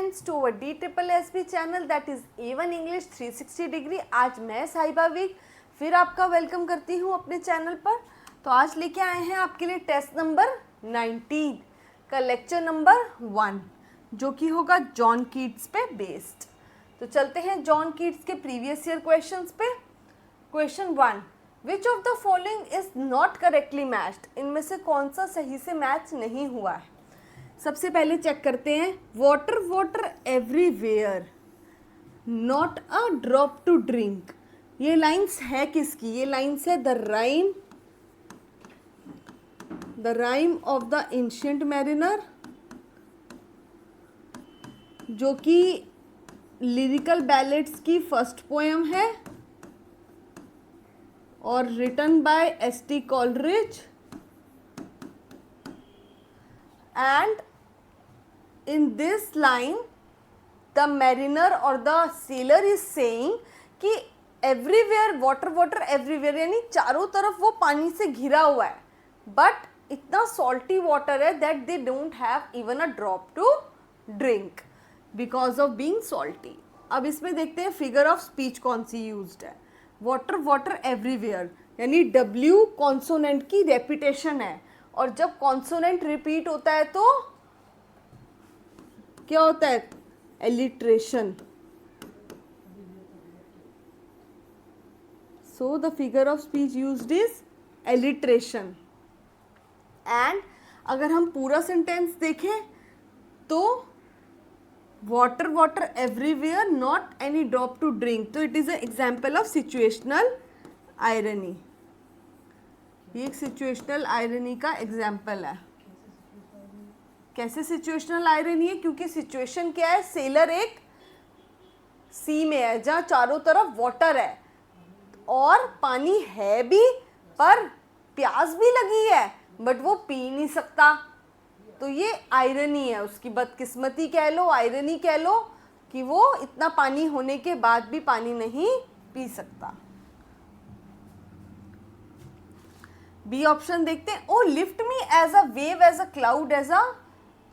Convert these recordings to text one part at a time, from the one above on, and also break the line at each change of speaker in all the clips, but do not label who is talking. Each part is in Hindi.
Friends to our DSSB channel that is A1 English 360 degree. आज मैं साहिबा वीक फिर आपका वेलकम करती हूँ अपने चैनल पर। तो आज लेके आए हैं आपके लिए टेस्ट नंबर 19 का लेक्चर नंबर 1 जो कि होगा जॉन कीट्स पे बेस्ड। तो चलते हैं जॉन कीट्स के प्रीवियस ईयर क्वेश्चंस पे। Question 1, which of the following is not correctly matched? इनमें से कौन सा सही से मैच नहीं हुआ है? सबसे पहले चेक करते हैं। Water water everywhere, not a drop to drink. ये लाइन्स है किसकी? ये लाइन्स है the rime of the ancient mariner, जो कि लिरिकल बैलेड्स की फर्स्ट पोएम है और written by S.T. Coleridge. And in this line the mariner or the sailor is saying कि everywhere water water everywhere, यानी चारों तरफ वो पानी से घिरा हुआ है, but इतना salty water है that they don't have even a drop to drink because of being salty। अब इसमें देखते हैं फिगर ऑफ स्पीच कौन सी यूज्ड है। वाटर वाटर एवरीवेयर यानी W कॉन्सोनेंट की रेपिटेशन है, और जब कॉन्सोनेंट रिपीट होता है तो क्या होता है? Alliteration. So the figure of speech used is alliteration. And अगर हम पूरा सेंटेंस देखें तो water water everywhere not any drop to drink, तो it is an example of situational irony. ये एक सिचुएशनल आयरनी का एग्जाम्पल है। कैसे सिचुएशनल आयरनी है? क्योंकि सिचुएशन क्या है? सेलर एक सी में है जहाँ चारों तरफ वाटर है और पानी है भी, पर प्यास भी लगी है, बट वो पी नहीं सकता। तो ये आयरनी है, उसकी बदकिस्मती कह लो, आयरनी कह लो कि वो इतना पानी होने के बाद भी पानी नहीं पी सकता। बी ऑप्शन देखते हैं। O lift me as a wave as a cloud as a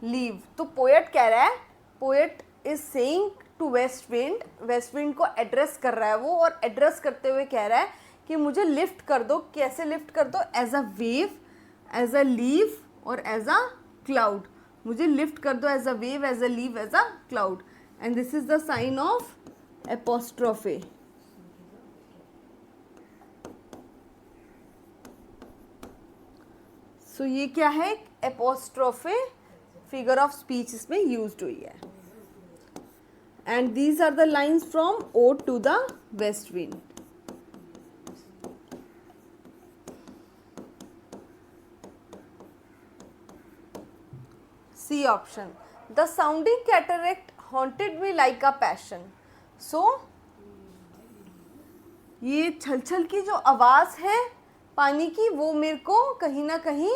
leaf. तो पोएट कह रहा है, poet is saying to west wind, west wind को एड्रेस कर रहा है वो, और एड्रेस करते हुए कह रहा है कि मुझे लिफ्ट कर दो। कैसे लिफ्ट कर दो? As a wave, as a leaf और एज अ क्लाउड। मुझे लिफ्ट कर दो as a wave, as a leaf, as a cloud. And this is the sign of apostrophe. सो ये क्या है? एपोस्ट्रोफे फिगर ऑफ स्पीच इसमें यूज्ड हुई है। And these are the lines from ode to the west wind. C option, the sounding cataract haunted me like a passion. So ये छलछल की जो आवाज़ है पानी की, वो मेरे को कहीं ना कहीं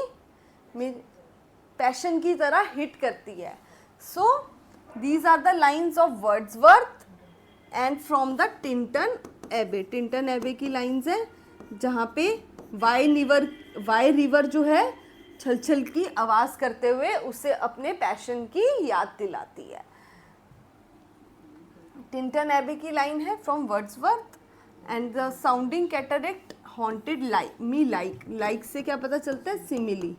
पैशन की तरह हिट करती है। So these are the lines of Wordsworth and from the Tintern Abbey. Tintern Abbey की लाइन्स है जहाँ पे वाई रिवर जो है छलछल की आवाज़ करते हुए उसे अपने पैशन की याद दिलाती है। टिंटन एबे की लाइन है from Wordsworth. And the sounding cataract haunted me like से क्या पता चलता है? Simile.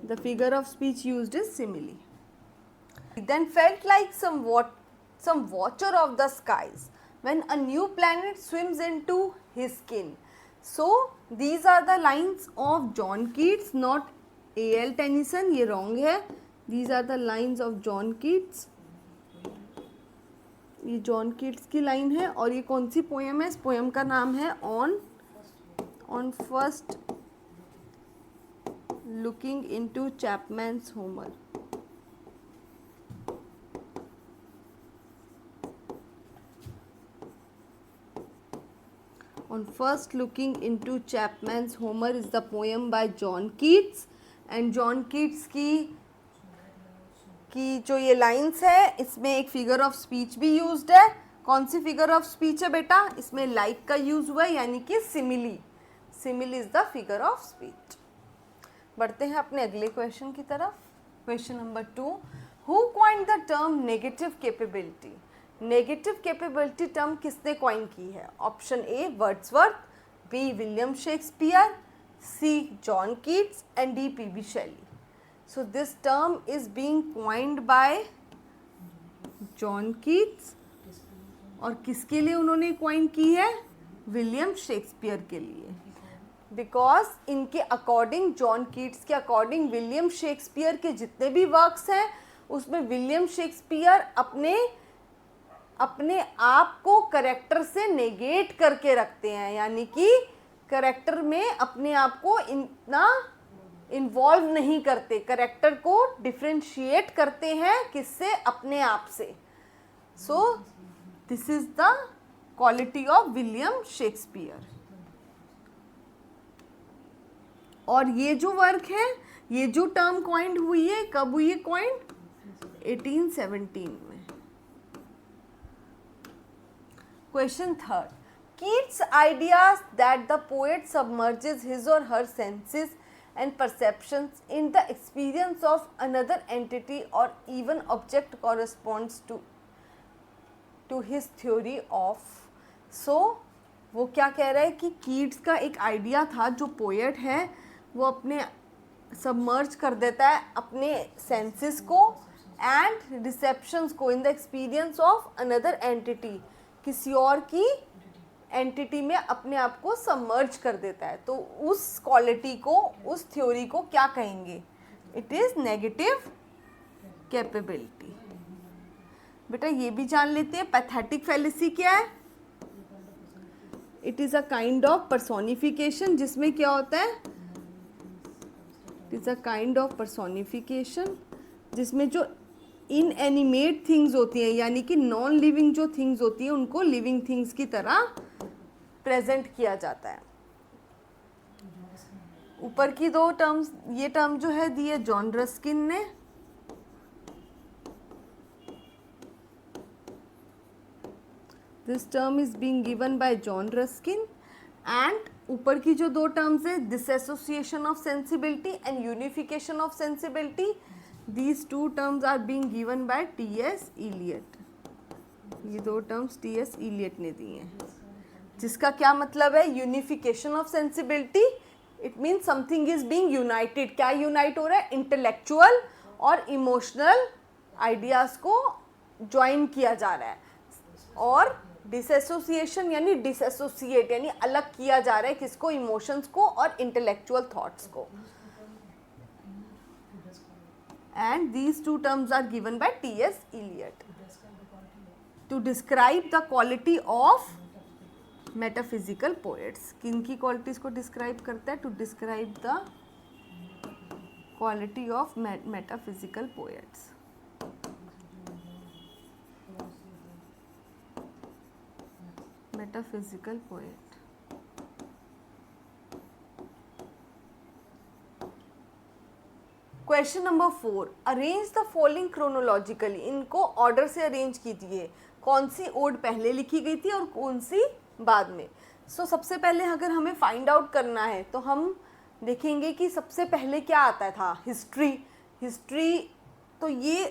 The figure of speech used is simile. Then felt like some watcher of the skies when a new planet swims into his skin. So these are the lines of John Keats, not A.L. Tennyson. ये रॉन्ग है। These are the lines of John Keats. ये जॉन कीट्स की लाइन है, और ये कौन सी पोएम है? इस पोएम का नाम है on first looking into Chapman's Homer. On first looking into Chapman's Homer is the poem by John Keats, and John Keats की जो ये लाइन्स है इसमें एक फिगर ऑफ स्पीच भी यूज्ड है। कौन सी फिगर ऑफ स्पीच है बेटा? इसमें लाइक का यूज हुआ है, यानी कि simile. Simile is the figure of speech. बढ़ते हैं अपने अगले क्वेश्चन की तरफ। Question number 2, who coined the term negative capability? Negative capability term किसने कॉइन की है? Option A Wordsworth, B William Shakespeare, C John Keats and D P B. Shelley. So this term is being coined by John Keats. और किसके लिए उन्होंने कॉइन की है? विलियम शेक्सपियर के लिए. बिकॉज इनके अकॉर्डिंग, जॉन कीट्स के अकॉर्डिंग, विलियम शेक्सपियर के जितने भी वर्क्स हैं उसमें विलियम शेक्सपियर अपने आप को करेक्टर से नेगेट करके रखते हैं, यानी कि करेक्टर में अपने आप को इतना इन्वॉल्व नहीं करते, करेक्टर को डिफ्रेंशिएट करते हैं किससे? अपने आप से. So this is the quality of William Shakespeare. और ये जो वर्क है, ये जो टर्म कॉइंड हुई है, कब हुई है कॉइंड? 1817 में. Question third. Keats' ideas that the poet submerges his or her senses and perceptions in the experience of another entity or even object corresponds to his theory of. So वो क्या कह रहा है कि कीट्स का एक आइडिया था, जो पोएट है वो अपने सबमर्ज कर देता है अपने सेंसेस को एंड रिसेप्शंस को in the experience of another entity, किसी और की एंटिटी में अपने आप को सबमर्ज कर देता है. तो उस क्वालिटी को, उस थ्योरी को क्या कहेंगे? It is negative capability. बेटा ये भी जान लेते हैं पैथेटिक फैलेसी क्या है. It is a kind of personification, जिसमें क्या होता है? It is a kind of personification जिसमें जो इनएनिमेट थिंग्स होती हैं, यानी कि नॉन लिविंग जो थिंग्स होती हैं, उनको लिविंग थिंग्स की तरह प्रेजेंट किया जाता है. ऊपर की दो टर्म्स, ये टर्म जो है दी है जॉन रस्किन ने. This term is being given by John Ruskin. And ऊपर की जो दो टर्म्स है, dissociation of sensibility and unification of sensibility, these two terms are being given by T.S. Eliot. ये दो टर्म्स T.S. Eliot ने दी हैं, जिसका क्या मतलब है? Unification of sensibility, it means something is being United. क्या यूनाइट हो रहा है? इंटेलेक्चुअल और इमोशनल आइडियाज को ज्वाइन किया जा रहा है. और डिसएसोसिएशन यानी डिसएसोसिएट, यानी अलग किया जा रहा है किसको? इमोशंस को और इंटेलेक्चुअल थॉट्स को. And these two terms are given by T.S. Eliot to describe the quality of metaphysical poets. किन की qualities को describe करता है? To describe the quality of metaphysical poets. Metaphysical poet. Question number 4. Arrange the following chronologically. इनको ऑर्डर से अरेंज कीजिए. कौन सी ओड पहले लिखी गई थी और कौन सी बाद में? सबसे पहले अगर हमें फाइंड आउट करना है तो हम देखेंगे कि सबसे पहले क्या आता था? हिस्ट्री. तो ये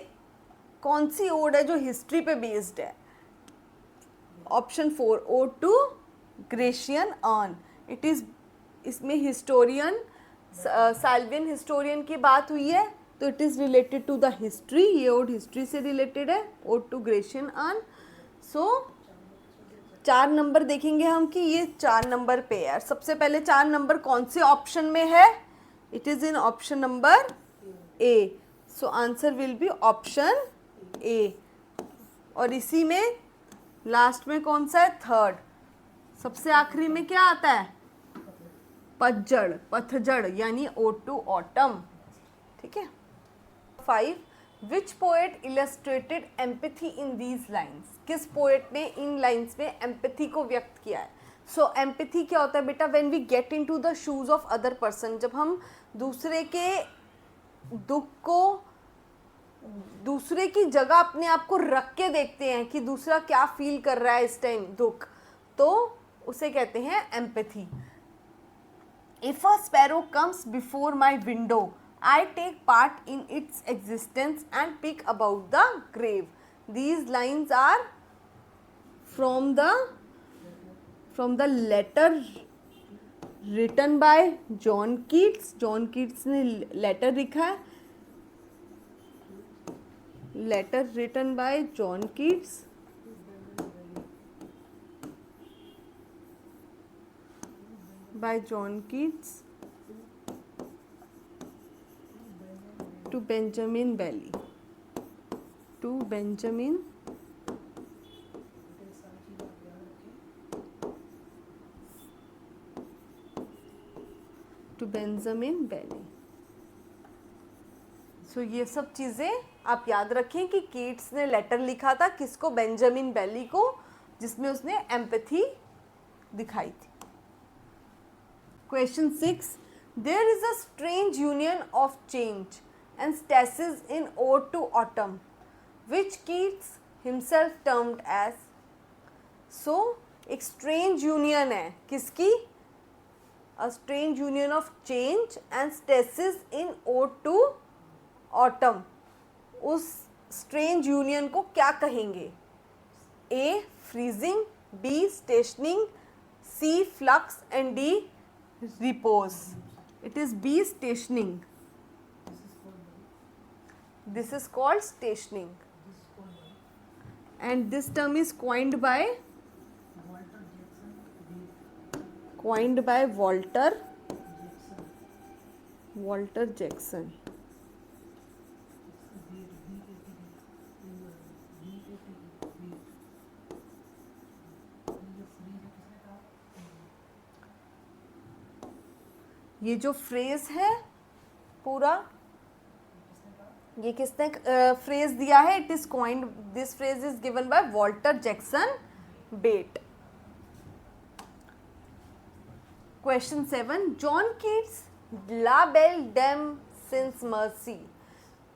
कौन सी ओड है जो हिस्ट्री पे बेस्ड है? Option 4, ode to Grecian urn. It is, इसमें हिस्टोरियन, साल्वियन हिस्टोरियन की बात हुई है, तो it is related to the history. ये ओड हिस्ट्री से रिलेटेड है, ode to Grecian urn. 4 number देखेंगे हम कि ये 4 नंबर पे है. सबसे पहले 4 नंबर कौन से ऑप्शन में है? It is in option number A. So answer will be option A. और इसी में लास्ट में कौन सा है? थर्ड. सबसे आखिरी में क्या आता है? पतझड़ यानी ओड टू ऑटम. ठीक है. 5. Which poet illustrated empathy in these lines. किस पोएट ने इन लाइन्स में एम्पैथी को व्यक्त किया है? एम्पैथी क्या होता है बेटा? When we get into the shoes of other person. जब हम दूसरे के दुख को, दूसरे की जगह अपने आप को रख के देखते हैं कि दूसरा क्या फील कर रहा है इस टाइम दुख, तो उसे कहते हैं empathy. If a sparrow comes before my window, I take part in its existence and speak about the grave. These lines are from the letter written by John Keats. John Keats ने letter लिखा है. Letter written by John Keats. By John Keats to Benjamin Bailey. To Benjamin Bailey. सो ये सब चीज़ें आप याद रखें कि कीट्स ने लेटर लिखा था किसको, बेंजामिन बेली को, जिसमें उसने एम्पैथी दिखाई थी. Question 6. There is a strange union of change and stasis in Ode to Autumn, which Keats himself termed as. So, एक strange union है किसकी? A strange union of change and stasis in Ode to Autumn. उस strange union को क्या कहेंगे? A. Freezing, B. Stationing, C. Flux and D. Repose. It is B. Stationing. This is called stationing. And this term is coined by Walter Jackson. ये जो फ्रेज है पूरा, ये किसने फ्रेज दिया है? It is coined, this phrase is given by Walter Jackson Bate. Question 7. John Keats La Belle Dame sans Merci.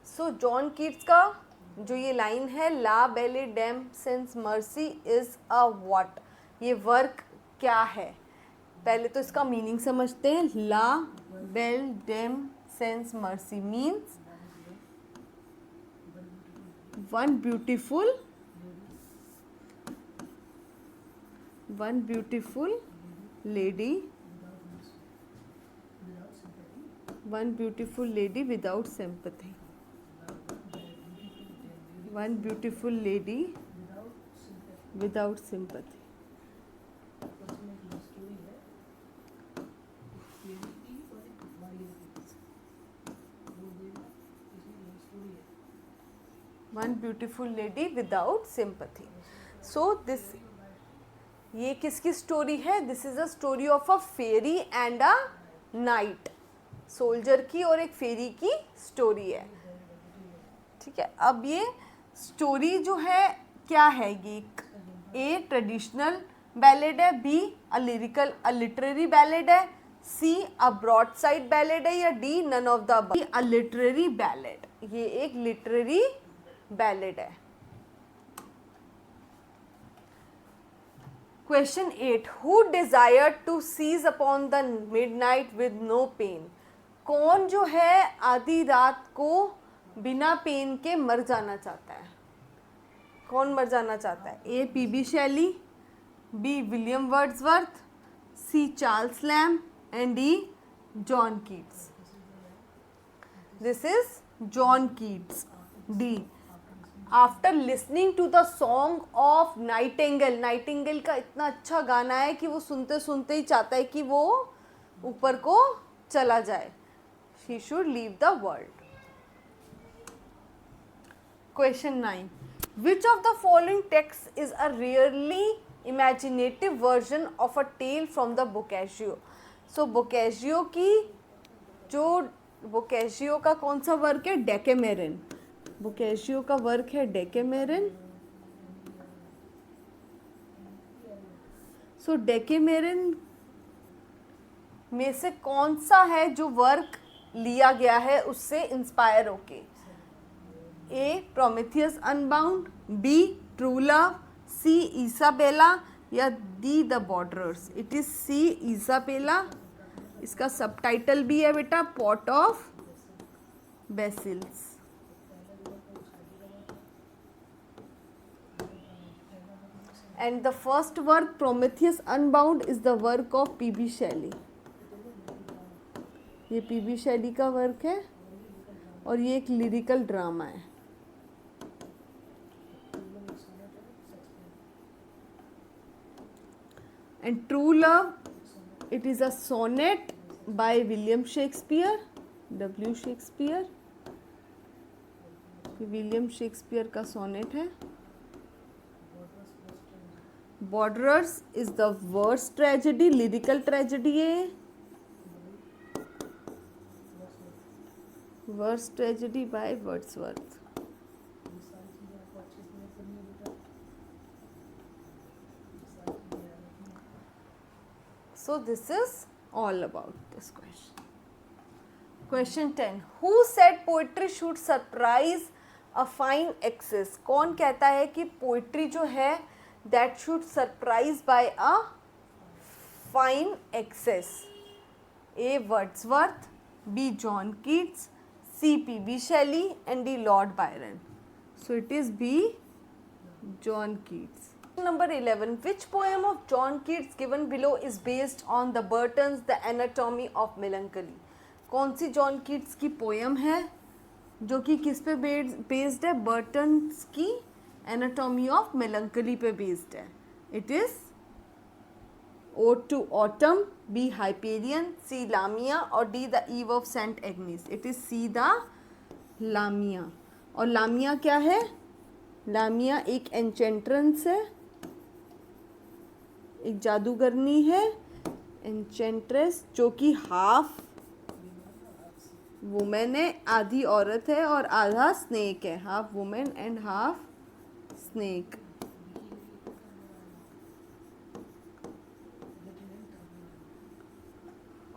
So John Keats का जो ये लाइन है, La Belle Dame sans Merci is a what, ये वर्क क्या है? पहले तो इसका मीनिंग समझते हैं. La Belle Dame sans Merci means one beautiful lady without sympathy. One beautiful lady without sympathy. One beautiful lady without sympathy. So this, ये किसकी स्टोरी है? This is a story of a fairy and a knight. Soldier की और एक फेरी की स्टोरी है. ठीक है. अब ये स्टोरी जो है क्या है? ये ए ट्रेडिशनल बैलेड है, बी अ लिटरेरी बैलेड है, सी अ ब्रॉडसाइड बैलेड है, या D none of the above. A literary ballad, ये एक लिटरेरी बैलेड है. Question 8. Who desired to seize upon the midnight with no pain? कौन जो है आधी रात को बिना पेन के मर जाना चाहता है? कौन मर जाना चाहता है? A. P B. Shelley, B. William Wordsworth, C. Charles Lamb and D. John Keats. This is John Keats. D. After listening to the song of nightingale. Nightingale का इतना अच्छा गाना है कि वो सुनते सुनते ही चाहता है कि वो ऊपर को चला जाए. She should leave the world. Question 9. Which of the following text is a rarely imaginative version of a tale from the Boccaccio. So Boccaccio का कौन सा वर्क है? डेकेमेरन. बोकाजियो का वर्क है डेकेमेरन. सो डेकेमेरन में से कौन सा है जो वर्क लिया गया है उससे इंस्पायर होके? A. Prometheus Unbound, B. True love, C. Isabella, या D. The Borderers. It is C. Isabella. इसका सबटाइटल भी है बेटा, pot of basils. And the first work, Prometheus Unbound, is the work of P.B. Shelley. ये P.B. Shelley का वर्क है और ये एक लिरिकल ड्रामा है. And True Love, it is a sonnet by William Shakespeare, W. Shakespeare. William Shakespeare का सोनेट है. Borderers is the worst tragedy, lyrical tragedy है. Worst tragedy by Wordsworth. So this is all about this question. Question 10. Who said poetry should surprise a fine excess? कौन कहता है कि पोइट्री जो है that should surprise by a fine excess? A. Wordsworth, B. John Keats, C. P.B. Shelley, and D. Lord Byron. So it is B. John Keats. Number 11. Which poem of John Keats given below is based on the Burton's The Anatomy of Melancholy? कौन सी जॉन कीट्स की पोयम है जो कि किस पे बेस्ड है? बर्टन्स की एनाटॉमी ऑफ मेलंकली पे बेस्ड है. It is ode to autumn, B Hyperion, C Lamia और D the Eve of Saint Agnes. It is C the Lamia. और लामिया क्या है? लामिया एक एंचेंट्रेंस है, एक जादूगरनी है, एंचेंट्रेस, जो कि हाफ वुमेन है, आधी औरत है और आधा स्नेक है. Half women and half snake.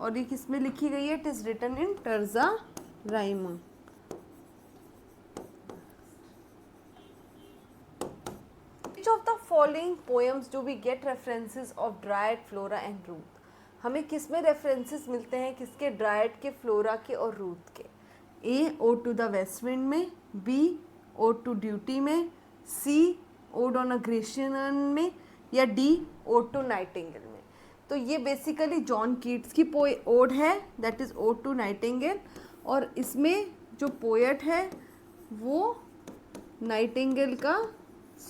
और ये किसमें लिखी गई है? It is written in terza rima. Which of the following poems do we get references of Dryad, Flora and Ruth? हमें किस में रेफरेंसेस मिलते हैं? किसके? ड्रायड के, फ्लोरा के और रूथ के. A. Ode to the west wind में, बी. ओड टू ड्यूटी में, C. Ode on a Grecian में, या डी. ओड टू नाइटिंगेल में. तो ये बेसिकली जॉन कीट्स की ओड है, that is ode to nightingale. और इसमें जो पोएट है वो नाइटिंगेल का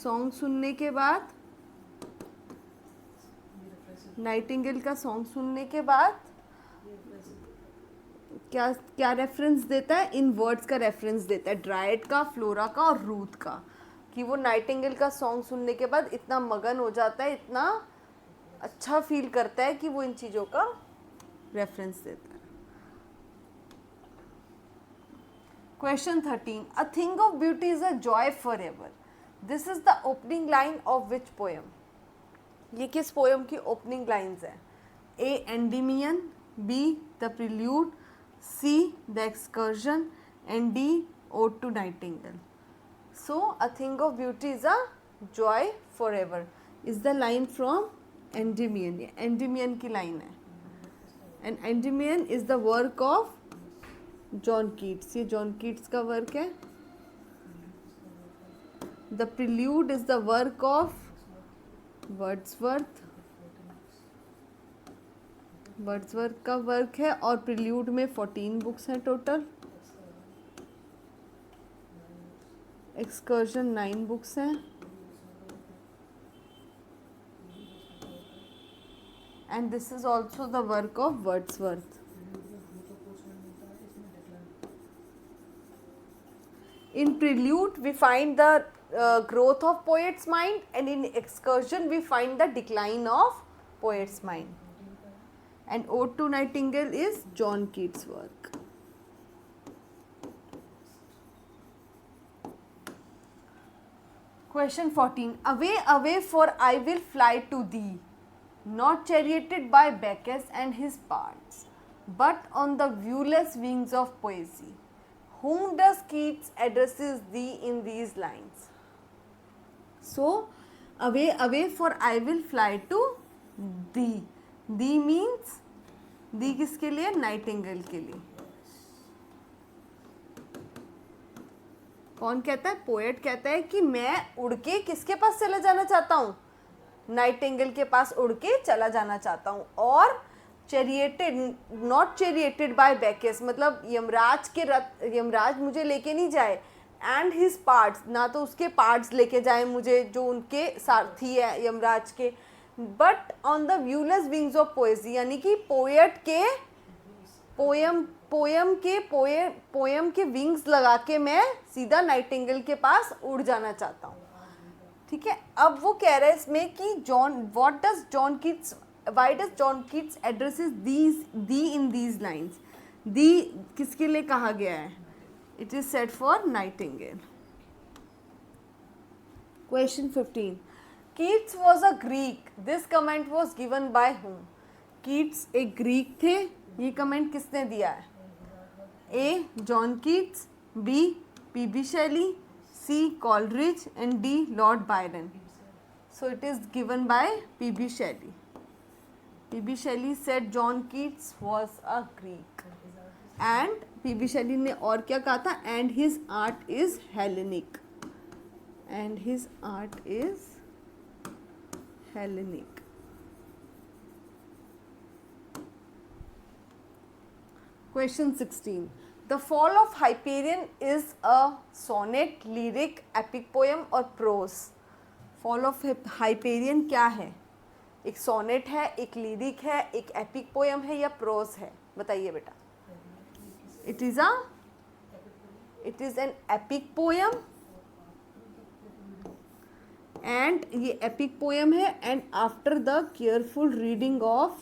सॉन्ग सुनने के बाद, नाइटिंगेल का सॉन्ग सुनने के बाद क्या क्या रेफरेंस देता है? इन वर्ड्स का रेफरेंस देता है, ड्रायड का, फ्लोरा का और रूथ का. कि वो नाइटिंगेल का सॉन्ग सुनने के बाद इतना मगन हो जाता है, इतना अच्छा फील करता है कि वो इन चीज़ों का रेफरेंस देता है. Question 13. A thing of beauty is a joy for ever. This is the opening line of which poem? ये किस पोएम की ओपनिंग लाइन्स है? A. Endymion, B. The Prelude, C. The Excursion and D. Ode to nightingale. So a thing of beauty is a joy for ever is the line from Endymion. ये एंडीमियन की लाइन है. And Endymion is the work of John Keats. ये जॉन कीट्स का वर्क है. The prelude is the work of Wordsworth. Wordsworth का वर्क है और प्रिल्यूड में 14 बुक्स हैं टोटल. एक्सकर्जन 9 बुक्स हैं. And this is also the work of Wordsworth. In prelude we find the growth of poet's mind, and in excursion we find the decline of poet's mind. And Ode to Nightingale is John Keats' work. Question 14. Away, away, for I will fly to thee, not charioted by Bacchus and his parts, but on the viewless wings of poesy. Whom does Keats addresses thee in these lines? So, away, away, for I will fly to thee. Thee means, thee किसके लिए? नाइटिंगेल के लिए. कौन कहता है? पोएट कहता है कि मैं उड़ के किसके पास चला जाना चाहता हूँ? नाइटिंगेल के पास उड़ के चला जाना चाहता हूँ। और चैरिएटेड, नॉट चैरिएटेड बाय बैकेस, मतलब यमराज के रथ, यमराज मुझे लेके नहीं जाए, एंड हिज पार्ट्स, ना तो उसके पार्ट्स लेके जाए मुझे जो उनके सारथी है यमराज के, but on the व्यूलेस wings of पोएजी, यानी कि पोएट के पोयम के विंग्स लगा के मैं सीधा नाइटिंगेल के पास उड़ जाना चाहता हूँ। ठीक है, अब वो कह रहा है इसमें कि what does John Keats, why does John Keats addresses thee in these lines? Thee किसके लिए कहा गया है? It is said for nightingale. Question 15, Keats was a Greek, this comment was given by whom? Keats एक ग्रीक थे, ये कमेंट किसने दिया है? A John Keats, B P B Shelley, C Coleridge and D Lord Byron. So it is given by P B Shelley. P B शैली said John Keats was a Greek, and P B Shelley ने और क्या कहा था? And his art is Hellenic, and his art is Hellenic. Question 16. The Fall of Hyperion is a sonnet, lyric, epic poem और prose? Fall of Hyperion क्या है? एक सोनेट है, एक लिरिक है, एक एपिक पोएम है या प्रोज है? बताइए बेटा। It is an epic poem, and ये एपिक पोएम है, and after the careful reading of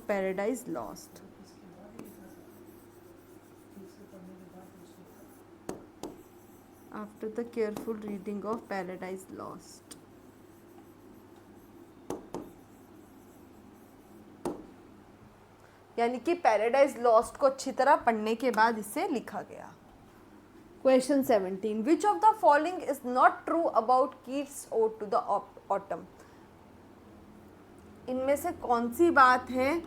Paradise Lost. After the careful reading of Paradise Lost. यानी कि पैराडाइज लॉस्ट को अच्छी तरह पढ़ने के बाद इसे लिखा गया। Question 17, which of the following is not true about Keats ode to the autumn? इनमें से कौन सी बात है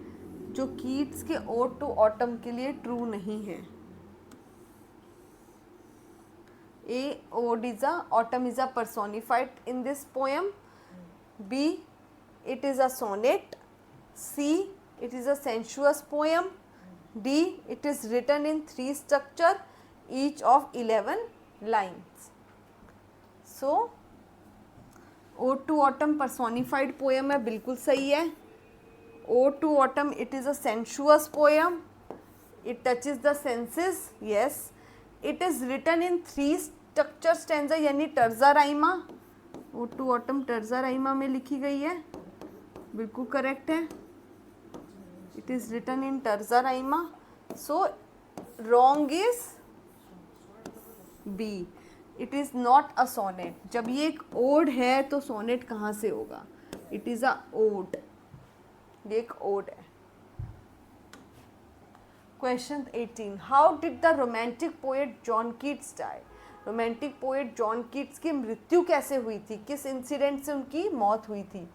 जो कीट्स के ओड टू ऑटम के लिए ट्रू नहीं है? A ode is a, autumn is a personified in this poem. B, it is a sonnet. C, it is a sensuous poem. D, it is written in 3 structure, each of 11 lines. So Ode to Autumn personified poem है, बिल्कुल सही है। Ode to Autumn, it is a sensuous poem. It touches the senses. Yes. It is written in 3 structure stanza, यानी terza Raima. Ode to Autumn terza Raima में लिखी गई है, बिल्कुल करेक्ट है। It is written in terza rima. So wrong is B. It is not a sonnet. जब ये एक ओड है तो सोनेट कहाँ से होगा? इट इज़ अ ओड, ये एक ओड है। Question 18, how did the romantic poet John Keats die? Romantic poet John Keats की मृत्यु कैसे हुई थी? किस इंसिडेंट से उनकी मौत हुई थी?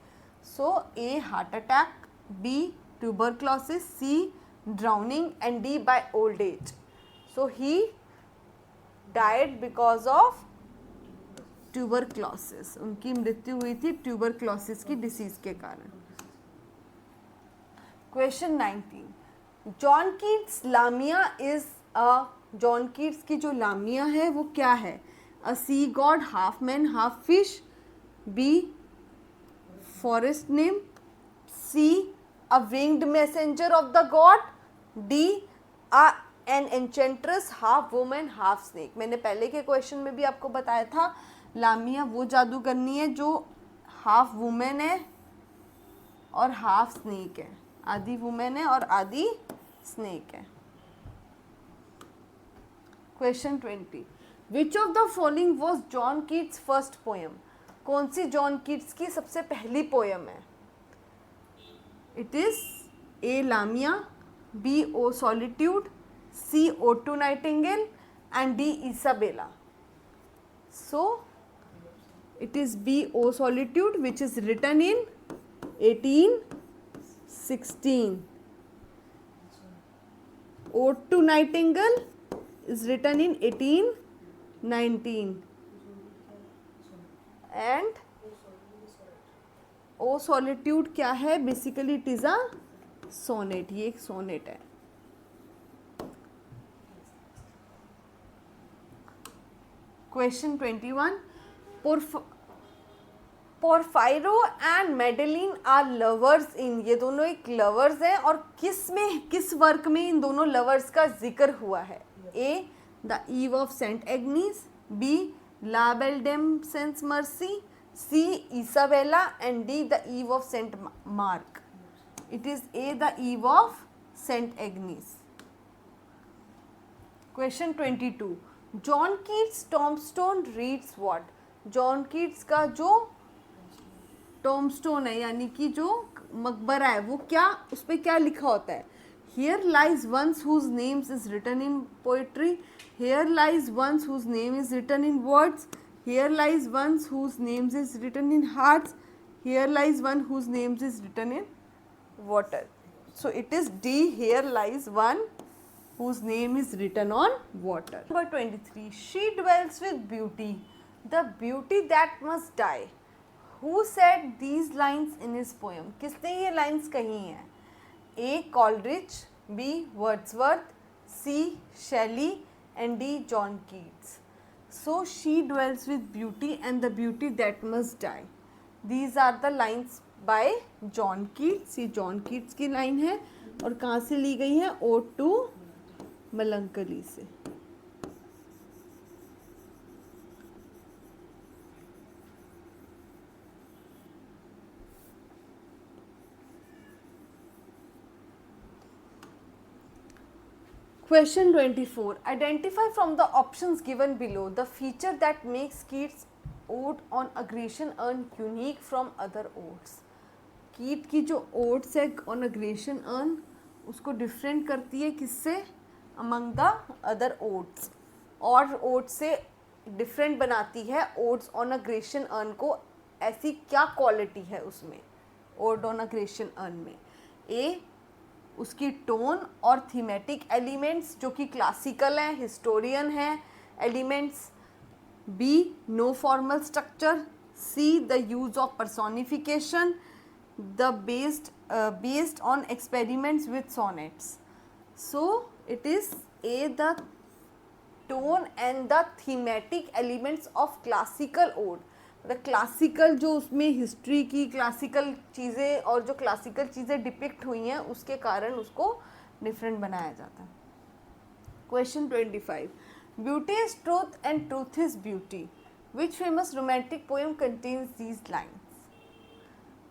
So A heart attack, B tuberculosis, C drowning and D by old age. So he died because of tuberculosis, उनकी मृत्यु हुई थी ट्यूबरक्लोसिस की डिसीज के कारण। Question 19, John Keats Lamia is a, John Keats की जो लामिया है वो क्या है? A sea god, half man half fish, B forest name, C a winged messenger of the god, D a an enchantress, half women half snake. मैंने पहले के क्वेश्चन में भी आपको बताया था लामिया वो जादूगरनी है जो हाफ वुमेन है और हाफ स्नेक है, आधी वुमेन है और आधी स्नेक है। Question 20, which of the following was John Keats first poem? कौन सी जॉन कीट्स की सबसे पहली पोएम है? It is A Lamia, B O solitude, C Ode to Nightingale and D Isabella. So it is B O Solitude, which is written in 1816. Ode to Nightingale is written in 1819. And O solitude क्या है? Basically it is a sonnet. ये एक सोनेट है. Question 21. Porphyro and Madeline are lovers in. ये दोनों एक लवर्स हैं और किस वर्क में इन दोनों लवर्स का जिक्र हुआ है? A the Eve of Saint Agnes, B La Belle Dame sans Merci, C. Isabella, and D. The Eve of Saint Mark. It is A. The Eve of Saint Agnes. Question 22. John Keats' tombstone reads what? John Keats का जो tombstone है यानी कि जो मकबरा है वो क्या, उस पर क्या लिखा होता है? Here lies one whose name is written in poetry. Here lies one whose name is written in words. Here lies one whose names is written in hearts. Here lies one whose names is written in water. So it is D. Here lies one whose name is written on water. Number 23. She dwells with beauty, the beauty that must die. Who said these lines in his poem? किसने ये lines कही हैं? A. Coleridge, B. Wordsworth, C. Shelley, and D. John Keats. So she dwells with beauty and the beauty that must die. These are the lines by John Keats. ये John Keats की लाइन है और कहाँ से ली गई है? Ode to Melancholy से. Question 24. Identify from the options given below the feature that makes Keats' ode on aggression urn unique from other odes. कीट की जो ओड्स है ऑन अग्रेशन अर्न उसको डिफरेंट करती है किससे? Among the other odds. और ओड से डिफरेंट बनाती है ओड्स ऑन अग्रेशन अर्न को. ऐसी क्या क्वालिटी है उसमें ओड ऑन अग्रेशन अर्न में? ए उसकी टोन और थीमेटिक एलिमेंट्स जो कि क्लासिकल हैं, हिस्टोरियन हैं elements. B no formal structure. C the use of personification the based on experiments with sonnets. So it is A the tone and the thematic elements of classical ode. मतलब क्लासिकल जो उसमें हिस्ट्री की क्लासिकल चीज़ें और जो क्लासिकल चीज़ें डिपिक्ट हुई हैं उसके कारण उसको डिफरेंट बनाया जाता है. Question 25. Beauty is truth and truth is beauty. Which famous romantic poem contains these lines?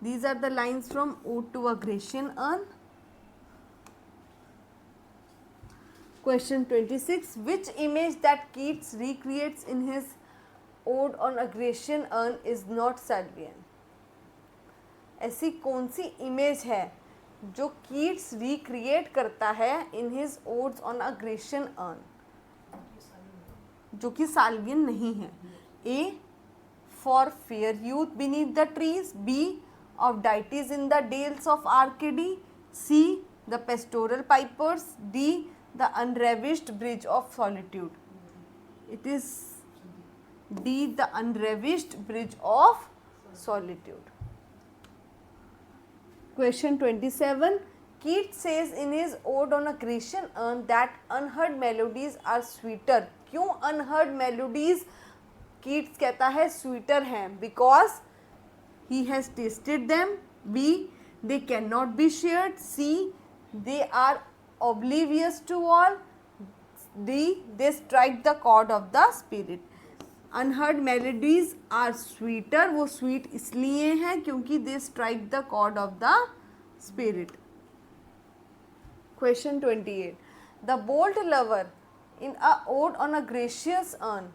These are the lines from ode to a Grecian urn. Question 26. Which image that Keats recreates in his Ode on Aggression Urn is not Salvian? ऐसी कौन सी इमेज है जो कीट्स रिक्रिएट करता है in his odes on a Grecian urn, जो कि साल्वियन नहीं है? A for fair youth beneath the trees, B of deities in the dales of Arcady, C the pastoral pipers, D the unravished bridge of solitude. It is D the unravished bridge of solitude. Question 27. Keats says in his Ode on Aggression Urn that unheard melodies are sweeter. क्यों unheard melodies Keats कहता है sweeter हैं? Because he has tasted them. B. They cannot be shared. C. They are oblivious to all. D. They strike the chord of the spirit. Unheard melodies are sweeter. वो स्वीट इसलिए हैं क्योंकि they strike the chord of the spirit. Question 28. The bold lover in a ode on a gracious urn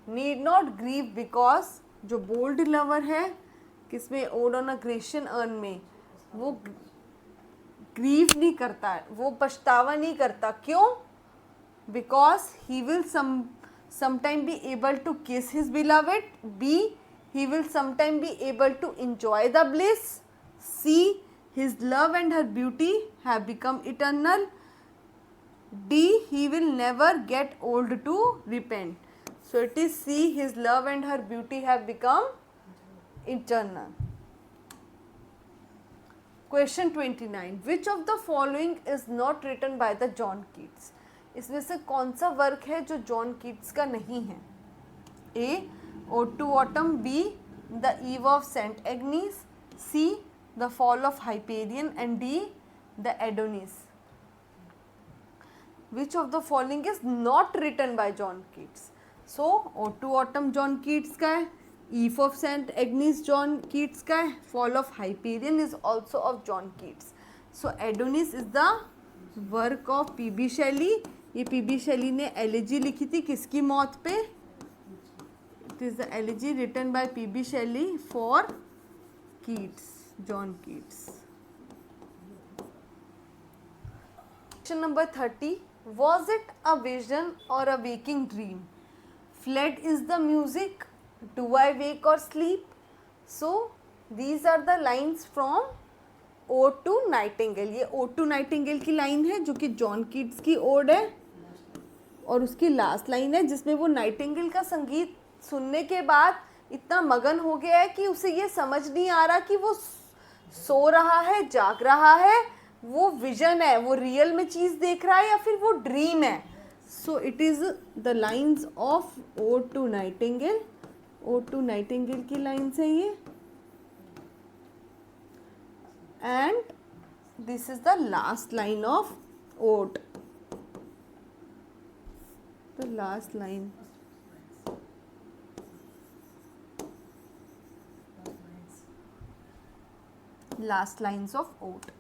need not grieve because. जो बोल्ड लवर है किसमें? Ode on a Grecian urn में. वो ग्रीव नहीं करता है, वो पछतावा नहीं करता. क्यों? Because he will sometime be able to kiss his beloved. B. He will sometime be able to enjoy the bliss. C. His love and her beauty have become eternal. D, he will never get old to repent. So it is C, his love and her beauty have become eternal. Question 29. Which of the following is not written by the John Keats? इसमें से कौन सा वर्क है जो जॉन कीट्स का नहीं है? A, Ode to Autumn. B, The Eve of St. Agnes. C, The Fall of Hyperion. And D, The Adonis. Which of the following is not written by John Keats? So, Ode to Autumn John Keats का है, Eve of St. Agnes John Keats का है, Fall of Hyperion is also of John Keats. So, Adonis is the work of P.B. Shelley. ये P.B. Shelley ने एलिजी लिखी थी किसकी मौत पे? It is the elegy written by P.B. Shelley for Keats, John Keats. Question number 30. Was it a vision or a waking dream? Fled is the music. Do I wake or sleep? So these are the lines from Ode to Nightingale. ये Ode to Nightingale की लाइन है जो कि जॉन कीट्स की ओड है और उसकी लास्ट लाइन है जिसमें वो नाइटिंगेल का संगीत सुनने के बाद इतना मगन हो गया है कि उसे ये समझ नहीं आ रहा कि वो सो रहा है, जाग रहा है, वो विजन है, वो रियल में चीज़ देख रहा है या फिर वो ड्रीम है. So it is the lines of ode to nightingale. Ode to nightingale की लाइन्स है ये and this is the last line of ode. The last line. Last lines of Ode.